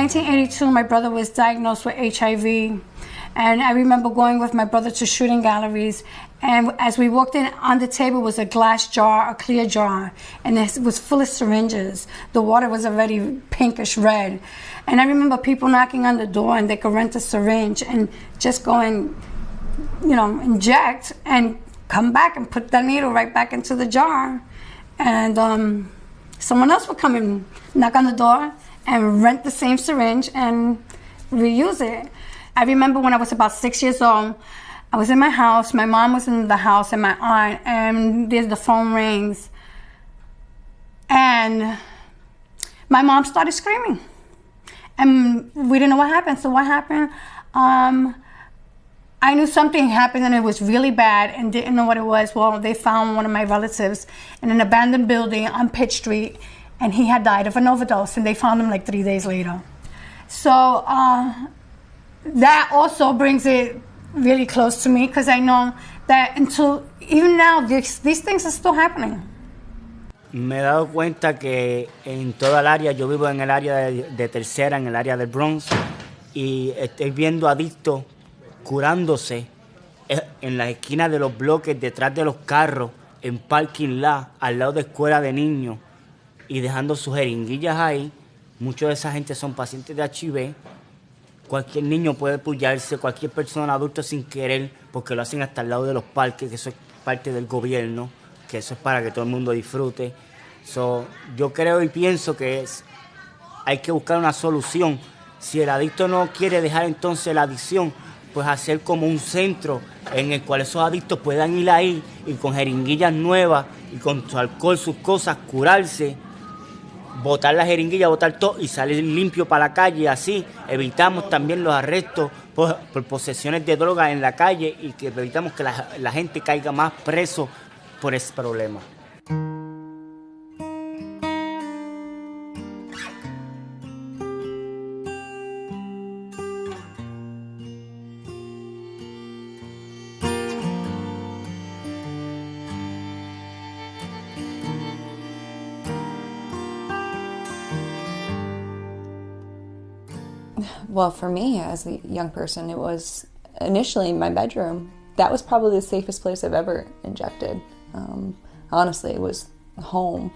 1982, my brother was diagnosed with HIV. And I remember going with my brother to shooting galleries. And as we walked in, on the table was a glass jar, a clear jar. And it was full of syringes. The water was already pinkish red. And I remember people knocking on the door and they could rent a syringe and just go and, inject and come back and put that needle right back into the jar. And someone else would come and knock on the door and rent the same syringe and reuse it. I remember when I was about 6 years old, I was in my house, my mom was in the house and my aunt, and the phone rings. And my mom started screaming. And we didn't know what happened. So what happened? I knew something happened and it was really bad and didn't know what it was. Well, they found one of my relatives in an abandoned building on Pitt Street, and he had died of an overdose, and they found him like 3 days later. So that also brings it really close to me, because I know that even now, these things are still happening. Me he dado cuenta que en toda el área, yo vivo en el área de Tercera, en el área del Bronx, y estoy viendo adictos curándose en la esquina de los bloques, detrás de los carros, en parking lot, al lado de escuelas de niños, y dejando sus jeringuillas ahí. Muchos de esa gente son pacientes de HIV. Cualquier niño puede pullarse, cualquier persona adulta sin querer, porque lo hacen hasta al lado de los parques, que eso es parte del gobierno, que eso es para que todo el mundo disfrute. Yo creo y pienso que hay que buscar una solución. Si el adicto no quiere dejar entonces la adicción, pues hacer como un centro en el cual esos adictos puedan ir ahí y con jeringuillas nuevas y con su alcohol, sus cosas, curarse, botar la jeringuilla, botar todo y salir limpio para la calle. Así evitamos también los arrestos por posesiones de drogas en la calle y que evitamos que la gente caiga más preso por ese problema. Well, for me, as a young person, it was initially my bedroom. That was probably the safest place I've ever injected. Honestly, it was home.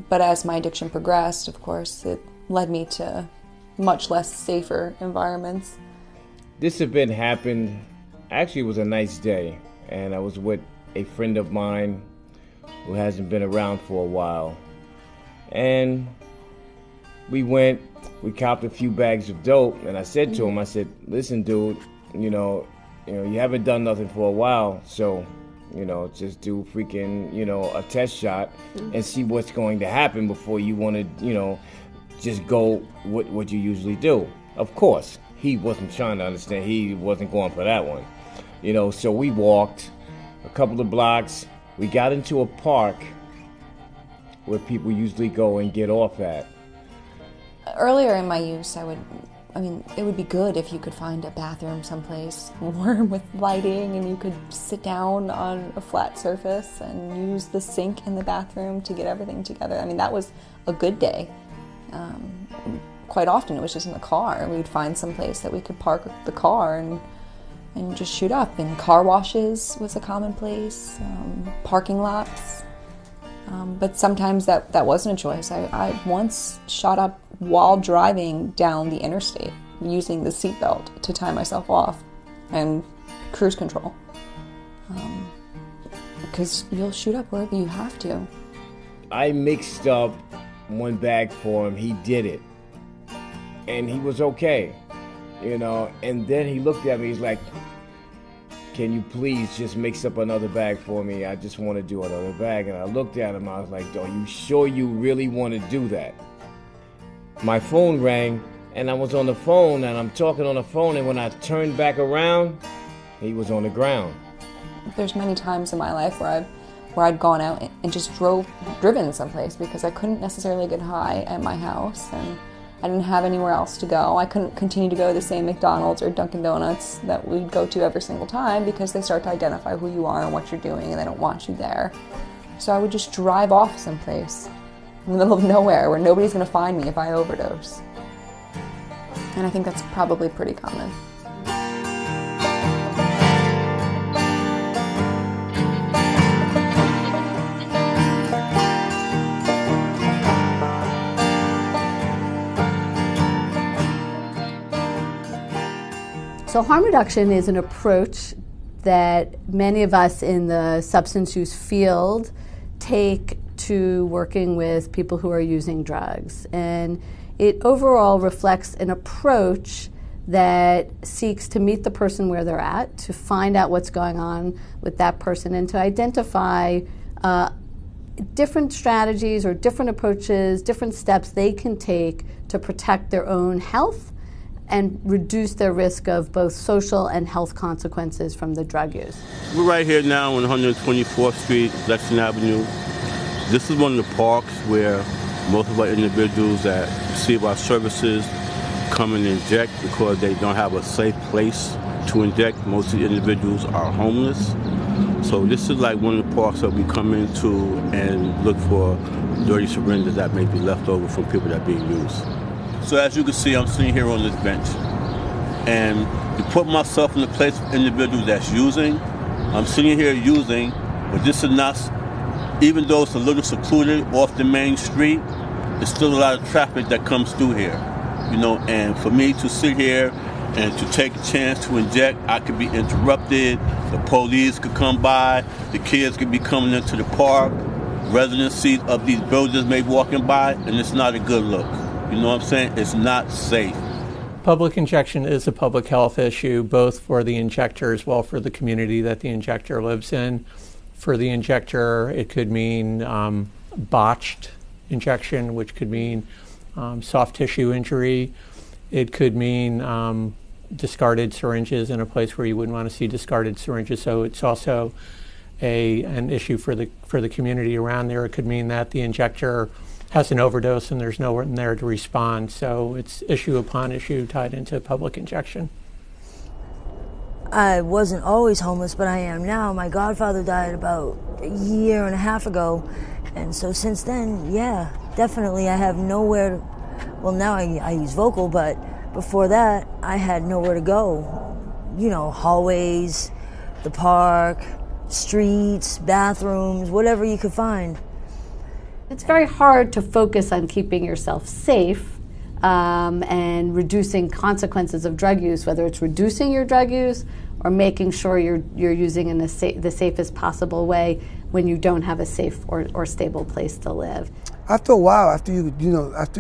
But as my addiction progressed, of course, it led me to much less safer environments. This event happened, actually it was a nice day, and I was with a friend of mine who hasn't been around for a while. And we copped a few bags of dope, and I said to him, I said, listen, dude, you haven't done nothing for a while, so, just do freaking, a test shot and see what's going to happen before you want to, just go what you usually do. Of course, he wasn't trying to understand. He wasn't going for that one. So we walked a couple of blocks. We got into a park where people usually go and get off at. Earlier in my use, it would be good if you could find a bathroom someplace warm with lighting and you could sit down on a flat surface and use the sink in the bathroom to get everything together. That was a good day. Quite often it was just in the car. We'd find some place that we could park the car and just shoot up. And car washes was a common place, parking lots. But sometimes that wasn't a choice. I once shot up while driving down the interstate using the seatbelt to tie myself off and cruise control. Because you'll shoot up wherever you have to. I mixed up one bag for him. He did it. And he was okay, and then he looked at me, he's like, can you please just mix up another bag for me? I just want to do another bag. And I looked at him, I was like, are you sure you really want to do that? My phone rang, and I was on the phone, and I'm talking on the phone, and when I turned back around, he was on the ground. There's many times in my life where I'd gone out and just driven someplace because I couldn't necessarily get high at my house, and I didn't have anywhere else to go. I couldn't continue to go to the same McDonald's or Dunkin' Donuts that we'd go to every single time because they start to identify who you are and what you're doing, and they don't want you there. So I would just drive off someplace in the middle of nowhere where nobody's going to find me if I overdose. And I think that's probably pretty common. So harm reduction is an approach that many of us in the substance use field take to working with people who are using drugs. And it overall reflects an approach that seeks to meet the person where they're at, to find out what's going on with that person, and to identify different strategies or different approaches, different steps they can take to protect their own health and reduce their risk of both social and health consequences from the drug use. We're right here now on 124th Street, Lexington Avenue. This is one of the parks where most of our individuals that receive our services come and inject because they don't have a safe place to inject. Most of the individuals are homeless. So this is like one of the parks that we come into and look for dirty syringes that may be left over from people that are being used. So as you can see, I'm sitting here on this bench. And to put myself in the place of individuals that's using, I'm sitting here using, but this is not, even though it's a little secluded off the main street, there's still a lot of traffic that comes through here. You know, and for me to sit here and to take a chance to inject, I could be interrupted, the police could come by, the kids could be coming into the park, residencies of these buildings may be walking by, and it's not a good look. You know what I'm saying? It's not safe. Public injection is a public health issue, both for the injector as well for the community that the injector lives in. For the injector, it could mean botched injection, which could mean soft tissue injury. It could mean discarded syringes in a place where you wouldn't want to see discarded syringes. So it's also an issue for the community around there. It could mean that the injector has an overdose and there's no one there to respond. So it's issue upon issue tied into public injection. I wasn't always homeless, but I am now. My godfather died about a year and a half ago. And so since then, yeah, definitely I have nowhere to, well, now I use vocal, but before that, I had nowhere to go. You know, hallways, the park, streets, bathrooms, whatever you could find. It's very hard to focus on keeping yourself safe and reducing consequences of drug use, whether it's reducing your drug use or making sure you're using in the safest possible way when you don't have a safe or stable place to live. After a while, after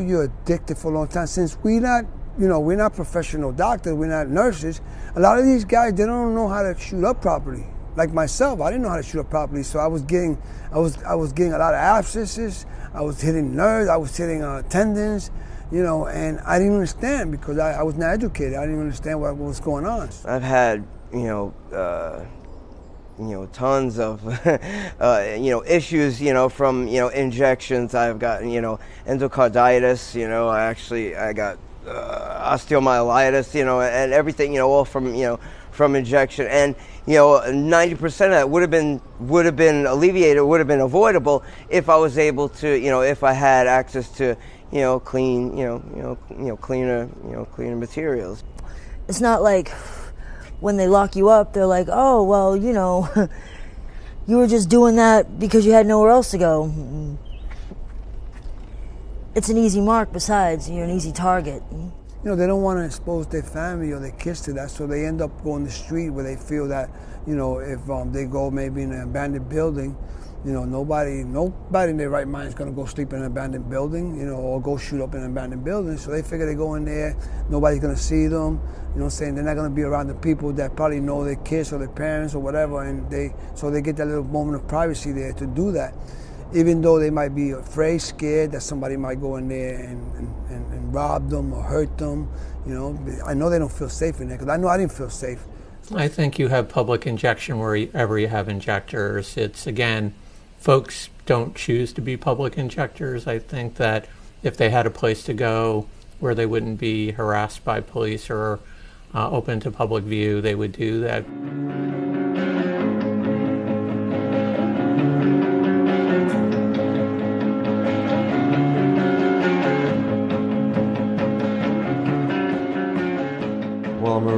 you're addicted for a long time, since we're not professional doctors, we're not nurses, a lot of these guys, they don't know how to shoot up properly. Like myself, I didn't know how to shoot up properly, so I was getting a lot of abscesses. I was hitting nerves, I was hitting tendons, and I didn't understand because I was not educated. I didn't understand what was going on. I've had, tons of, issues, from, injections. I've gotten, endocarditis, I got osteomyelitis, and everything, all from injection. And 90% of that would have been alleviated, would have been avoidable if I was able to, if I had access to, cleaner materials. It's not like when they lock you up, they're like, oh, well, you were just doing that because you had nowhere else to go. It's an easy mark. Besides, you're an easy target. They don't want to expose their family or their kids to that, so they end up going to the street where they feel that, if they go maybe in an abandoned building, nobody in their right mind is going to go sleep in an abandoned building, or go shoot up in an abandoned building. So they figure they go in there, nobody's going to see them, they're not going to be around the people that probably know their kids or their parents or whatever, and so they get that little moment of privacy there to do that. Even though they might be afraid, scared that somebody might go in there and rob them or hurt them, I know they don't feel safe in there, because I know I didn't feel safe. I think you have public injection wherever you have injectors. It's, again, folks don't choose to be public injectors. I think that if they had a place to go where they wouldn't be harassed by police or open to public view, they would do that.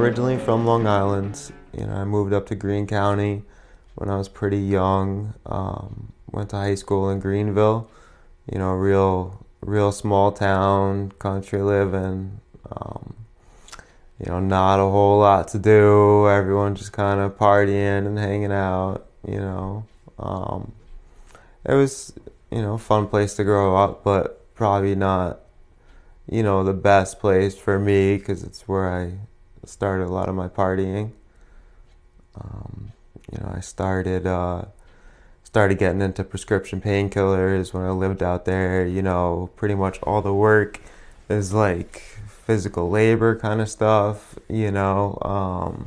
originally from Long Island. You know, I moved up to Greene County when I was pretty young. Went to high school in Greenville. You know, real small town, country living. You know, not a whole lot to do. Everyone just kind of partying and hanging out. You know, it was, you know, a fun place to grow up, but probably not, you know, the best place for me because it's where I started a lot of my partying. You know, I started getting into prescription painkillers when I lived out there. You know, pretty much all the work is like physical labor kind of stuff, you know.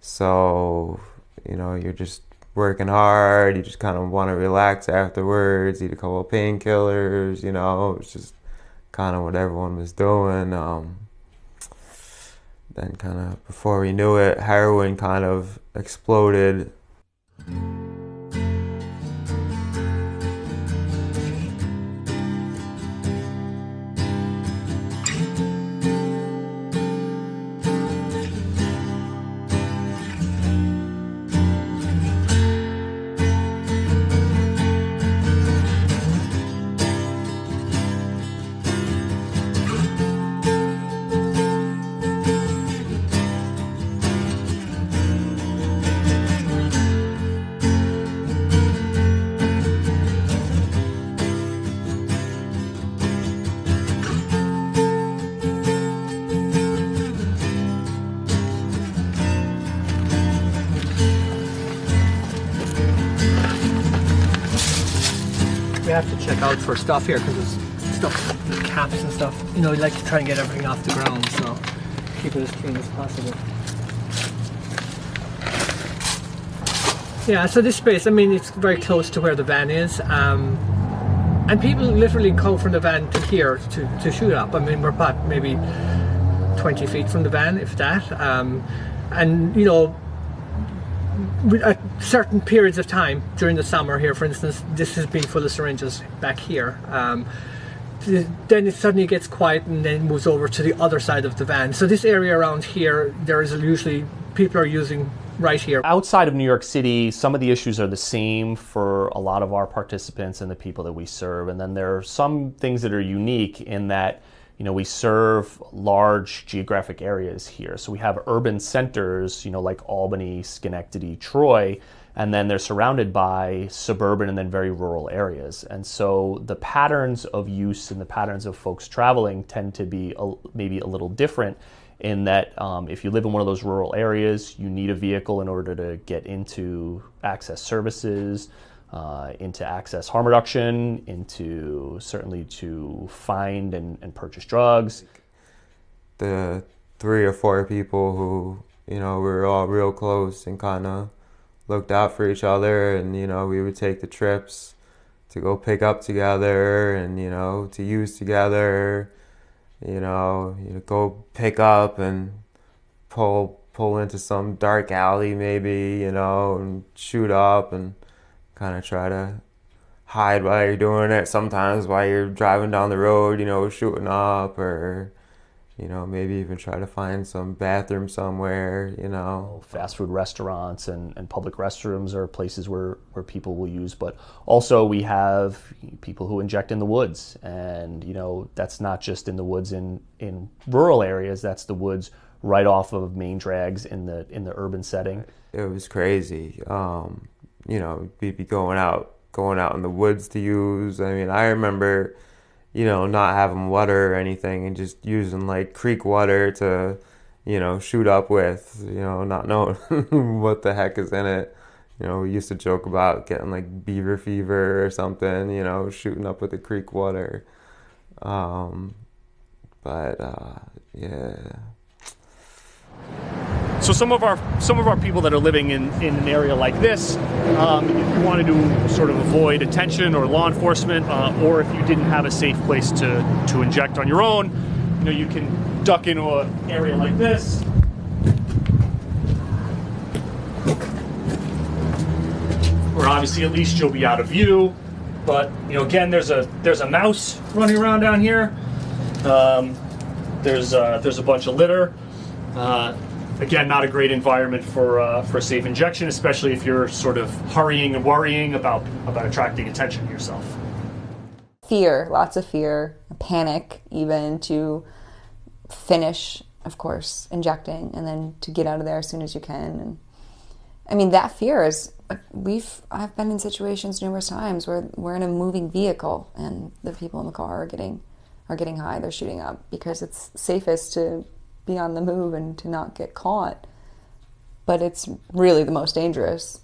So, you know, you're just working hard, you just kind of want to relax afterwards, eat a couple of painkillers, you know. It's just kind of what everyone was doing. Then kind of before we knew it, heroin kind of exploded. We have to check out for stuff here because there's stuff, there's caps and stuff. You know, we like to try and get everything off the ground, so keep it as clean as possible. Yeah, so this space, I mean, it's very close to where the van is. And people literally go from the van to here to shoot up. I mean, we're about maybe 20 feet from the van, if that. And, you know, at certain periods of time during the summer here, for instance, this has been full of syringes back here. Then it suddenly gets quiet and then moves over to the other side of the van. So this area around here, there is usually people are using right here. Outside of New York City, some of the issues are the same for a lot of our participants and the people that we serve. And then there are some things that are unique in that, you know, we serve large geographic areas here. So we have urban centers, you know, like Albany, Schenectady, Troy, and then they're surrounded by suburban and then very rural areas. And so the patterns of use and the patterns of folks traveling tend to be maybe a little different in that if you live in one of those rural areas, you need a vehicle in order to get into access services, into access harm reduction, into certainly to find and purchase drugs. The 3 or 4 people who, you know, we were all real close and kind of looked out for each other, and, you know, we would take the trips to go pick up together and, you know, to use together, you know, go pick up and pull into some dark alley maybe, you know, and shoot up and kind of try to hide while you're doing it. Sometimes while you're driving down the road, you know, shooting up, or, you know, maybe even try to find some bathroom somewhere, you know. Fast food restaurants and public restrooms are places where people will use, but also we have people who inject in the woods, and, you know, that's not just in the woods in rural areas, that's the woods right off of main drags in the urban setting. It was crazy. You know, we'd be going out in the woods to use. I mean, I remember, you know, not having water or anything and just using like creek water to, you know, shoot up with, you know, not knowing what the heck is in it. You know, we used to joke about getting like beaver fever or something, you know, shooting up with the creek water. Yeah. So some of our people that are living in an area like this, if you wanted to sort of avoid attention or law enforcement, or if you didn't have a safe place to inject on your own, you know, you can duck into an area like this. Where obviously at least you'll be out of view, but, you know, again, there's a mouse running around down here. There's a bunch of litter. again, not a great environment for safe injection, especially if you're sort of hurrying and worrying about attracting attention to yourself. Fear, lots of fear, panic even to finish, of course, injecting and then to get out of there as soon as you can. And I mean, that fear is, I've been in situations numerous times where we're in a moving vehicle and the people in the car are getting high, they're shooting up because it's safest to be on the move and to not get caught. But it's really the most dangerous.